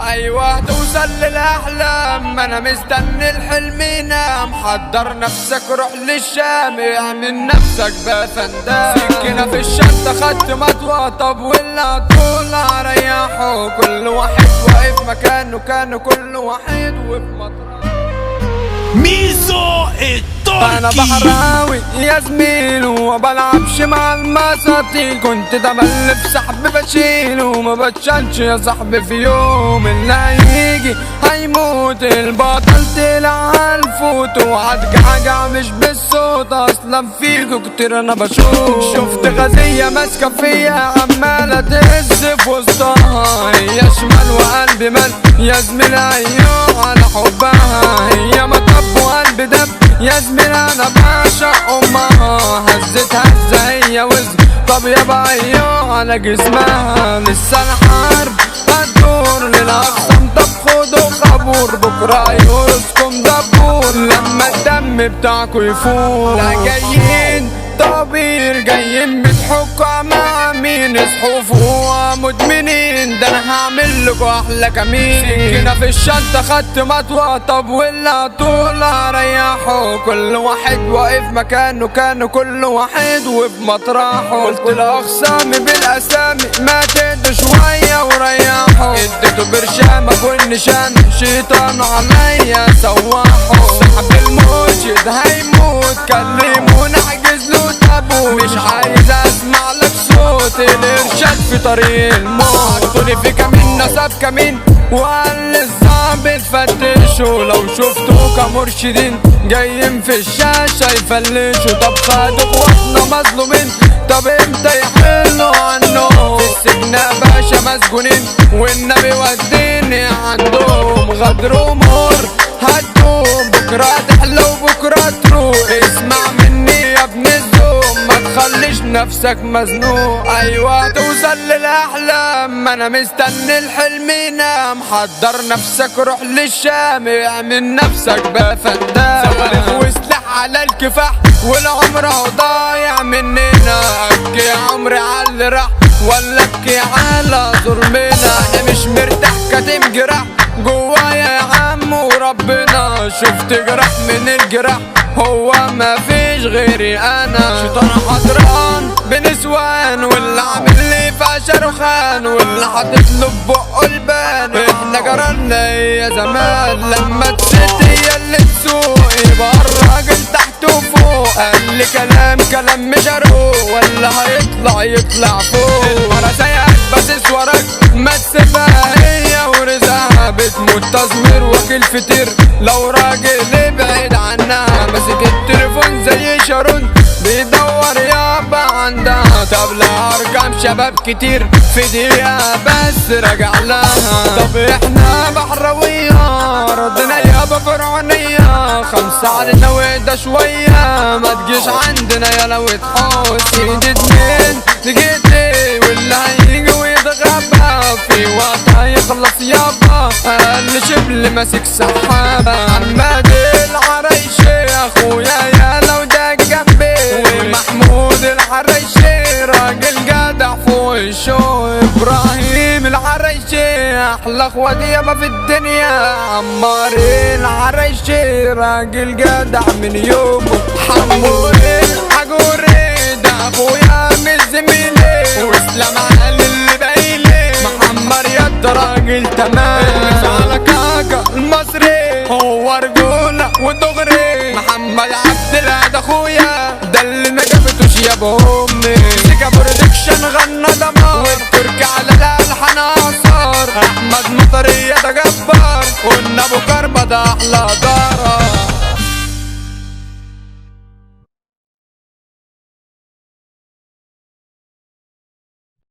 ايوه توصل للاحلام، انا مستني الحلم ينام. حضر نفسك روح للشام، اعمل نفسك بفندام. سكينة في الشنطة خدت مطوة، طب واللي طول اريحه. كل واحد واقف مكانه، كانوا كل واحد وفي مطرح. ميزو التركي انا بحراوي يا زميل ومبلعبش مع المساطيل. كنت تملي في سحب بشيل وما بتشالش يا صاحبي في يوم. اللي هيجي هيموت، البطل طلع هالفوت. وعجعجع مش بالصوت، اصلا فيكوا كتير انا بشوف. شفت غزية ماسكة فيا عمالة تهز في وسطها. هي شمال وقلبي مال يا زميل، ايوه على حبها. هي مطب وقلبي دب يا زميل، انا بعشق امها. هزت هزة هي وزن، طب يابا ايوه على جسمها. لسه الحرب هتدور للاقسام، طب خدوا خبور. بكره يرزقكم دبور لما الدم بتاعكوا يفور. لا جايين طبير، جايين بتحكوا مع مين؟ اصحوا فوق مدمنين، ده انا هعمل لكم احلى كمين. سكينة في الشنطة خدت مطوة، طب واللي طول اريحه. كل واحد واقف مكانه، كانوا كل واحد وفي مطرحه. قلت لاخصامي بالاسامي ما تهدوا شوية وريحوا. اديته برشامة والنشان، شيطان عليا سواحه. صاحب المرشد هيموت، كلمونا احجز له تابوت. مش عايز اسمع لك صوت، الارشاد في طريق الموت. حطوني في كمين نصب كمين، وقال للظابط فتشوا. لو شفتوا كمرشدين جايين في الشاشة يفلشوا. طب خدوا اخواتنا مظلومين، طب امتى يحلوا عنه؟ في السجن يا باشا مسجونين، والنبي وديني عندهم. غدر ومر هتدوم، بكرة تحلى وبكرة تروح. اسمع مني يا ابن الزوم، ما تخليش نفسك مزنوق. ايوه توصل للاحلام، انا مستني الحلم ينام. حضر نفسك روح للشام، اعمل نفسك بفندام. صواريخ وسلاح على الكفاح، والعمر اهو ضايع مننا. ابكي يا عمري على اللي راح، ولا ابكي على ظلمنا. انا مش مرتاح كاتم جراح جوايا يا عم وربنا. شفت جراح من الجراح، هو ما فيش غيري انا. شيطان حضران بنسوان، واللي عامل لي فيها شاروخان، واللي حاطط له بقه البان. احنا جرالنا يا زمان، لما تست هي اللي تسوق. يبقى الراجل تحت وفوق، قال لي كلام مش هروق، ولا يطلع فوق. المرة زيك بس وراك ما تسيبها، هي ورزقها بتموت تزوير وكيل فتير. لو راجل ابعد عنها، ماسك التليفون زي شارون بيدور يابا عندها. طب لا ارقام شباب كتير في دقيقة بس راجع لها. طب احنا بحراوية ردنا يابا فرعونية. 5 علينا وده شوية، ما تجيش عندنا يا لو تحوس. ايد 2 تجيتي، واللي هيجي ويتغابى في وقت هيخلص يابا. اقل شبل ماسك سحابة. عماد العريشي اخويا يا لو ده جنبي، ومحمود العريشي راجل جدع فوق الشو. ابراهيم العريشي احلى اخوات يابا في الدنيا. عمار العريشي راجل جدع من يومه. حمود الحجوري ده اخويا مش زميلي، واسلام علي اللي بايلي. محمد يد راجل تمام، على كاكا المصري هو رجولة ودغري. محمد عبد الهادي اخويا ده اللي ما جابتوش يابا امي. سيكا برودكشن غنى دمار، والتركي على الالحان اثار. احمد مطرية ده جبار، قلنا ابو كربة ده احلى دار.